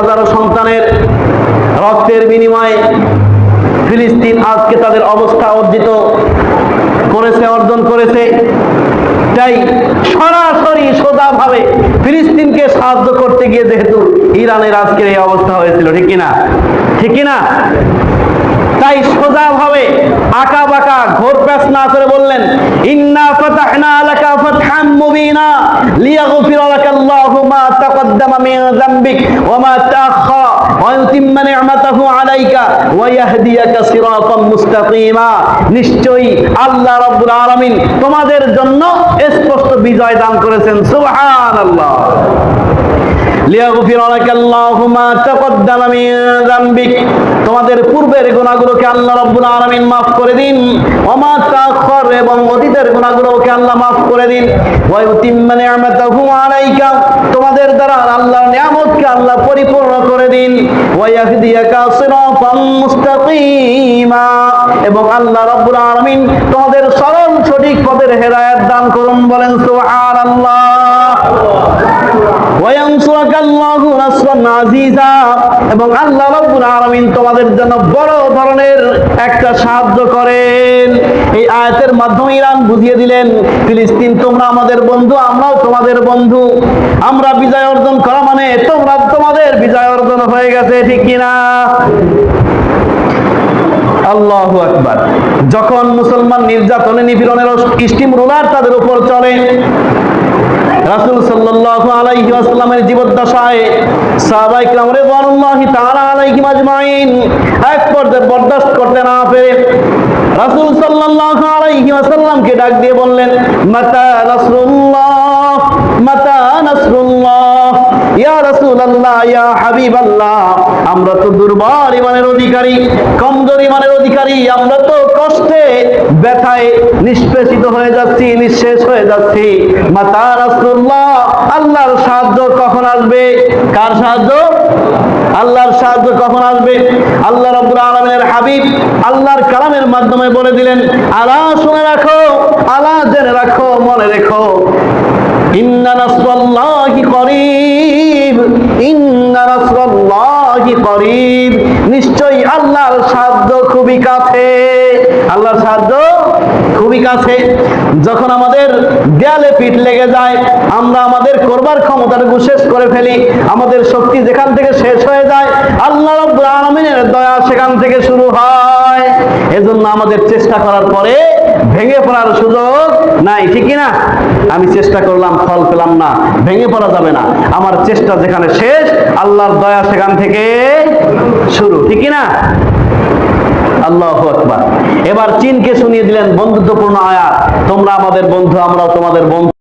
হাজারো সন্তানের রক্তের বিনিময়ে ফিলিস্তিন আজকে তাদের অবস্থা অর্জন করেছে। তাই সরাসরি সোজাভাবে ফিলিস্তিনকে সাহায্য করতে গিয়ে যেহেতু ইরানের আজকের এই অবস্থা হয়েছিল, ঠিক কিনা? তাই সোজাভাবে আঁকা বাঁকা ঘোর প্যাচ না করে বললেন, ইন্না ফাতাহনা লাকা ফাতহাম মুবিনা লিয়াগফিরা লাকাল্লাহু মা তাকদ্দামা মিন যামবিক ওয়া মা তাআখখারা ওয়া ইউতিম্মা নি'মাতাহু আলাইকা ওয়া ইয়াহদিয়াকা সিরাতাম মুস্তাকিমা। নিশ্চয়ই আল্লাহ রাব্বুল আলামিন তোমাদের জন্য স্পষ্ট বিজয় দান করেছেন। সুবহানাল্লাহ। লিয়াগফিরা লাকাল্লাহু মা তাকদ্দামা মিন যামবিক, তোমাদের পূর্বের গুনাহগুলোকে আল্লাহ রাব্বুল আলামিন maaf করে দিন। ওয়া মা তাআখার, এবং অতীতের গুনাহগুলোকে আল্লাহ maaf করে দিন। ওয়া ইউতিম্মা নি'মাতাহু আলাইকা, তোমাদের দ্বারা আল্লাহর নিয়ামতকে আল্লাহ পরিপূর্ণ করে দিন। ওয়া ইয়াহদিয়াকা সিরাতাম মুস্তাকিমা, এবং আল্লাহ রাব্বুল আলামিন তোমাদের সরল সঠিক পথের হেদায়েত দান করুন। বলেন সুবহানাল্লাহ। ওয়া ইয়ানসুরাকাল্লাহু নাসরান আজিজা, এবং আল্লাহ রাব্বুল আলামিন তোমাদের জন্য বড় ধরনের একটা সাহায্য করেন। এই আয়াতের মাধ্যমে ইরান বুঝিয়ে দিলেন, ফিলিস্তিন তোমরা আমাদের বন্ধু, আমরাও তোমাদের বন্ধু। আমরা বিজয় অর্জন করা মানে তোমাদের বিজয় অর্জন হয়ে গেছে, ঠিক কিনা? আল্লাহু আকবার। যখন মুসলমান নির্যাতনে নিপীড়নের স্টিম রুলার তাদের উপর চলে, রাসূল সাল্লাল্লাহু আলাইহি ওয়াসাল্লামের জীবদ্দশায় সাহাবায়ে কিরাম রিদওয়ানুল্লাহি তাআলা আলাইহিম আজমাইন এক পর্যায়ে বরদাস্ত করতে না পেরে রাসূল সাল্লাল্লাহু আলাইহি ওয়াসাল্লামকে ডাক দিয়ে বললেন, মাতা নাসরুল্লাহ, মাতা নাসরুল্লাহ, ইয়া রাসূলুল্লাহ, ইয়া হাবিবাল্লাহ, আমরা তো দুর্বল ইমানের অধিকারী, কমজোর ইমানের অধিকারী, আমরা তো কষ্টে ব্যথায় নিষ্পেষিত হয়ে যাচ্ছি, নিঃশেষ হয়ে যাচ্ছি। মাতা রাসূলুল্লাহ, আল্লাহর সাহায্য কখন আসবে? কার সাহায্য? আল্লাহর সাহায্য কখন আসবে? আল্লাহ রাব্বুল আলামিনের হাবিব আল্লাহর কালামের মাধ্যমে বলে দিলেন, আলা শুনে রাখো, আলা জেনে রাখো, মনে রেখো, ইন্না নাসরাল্লাহি করিব, ইন্না নাসরাল্লাহি করিব, নিশ্চয়ই আল্লাহর সাহায্য খুবই কাছে। আল্লাহর সাহায্য খুবই কাছে। যখন আমাদের দেয়ালে পিঠ লেগে যায়, আমরা আমাদের করবার ক্ষমতাটুকু শেষ করে ফেলি, আমাদের শক্তি যেখান থেকে শেষ হয়ে যায়, আল্লাহ রাব্বুল আলামিনের দয়া সেখান থেকে শুরু হয়। এজন্য আমাদের চেষ্টা করার পরে ভেঙে পড়ার সুযোগ নাই, ঠিক না? আমি চেষ্টা করলাম, ফল পেলাম না, ভেঙে পড়া যাবে না। আমার চেষ্টা যেখানে শেষ, আল্লাহর দয়া সেখান থেকে শুরু, ঠিক না? আল্লাহু আকবার। এবার চীনকে শুনিয়ে দিলেন বন্ধুত্বপূর্ণ আয়াত, তোমরা আমাদের বন্ধু, আমরাও তোমাদের বন্ধু।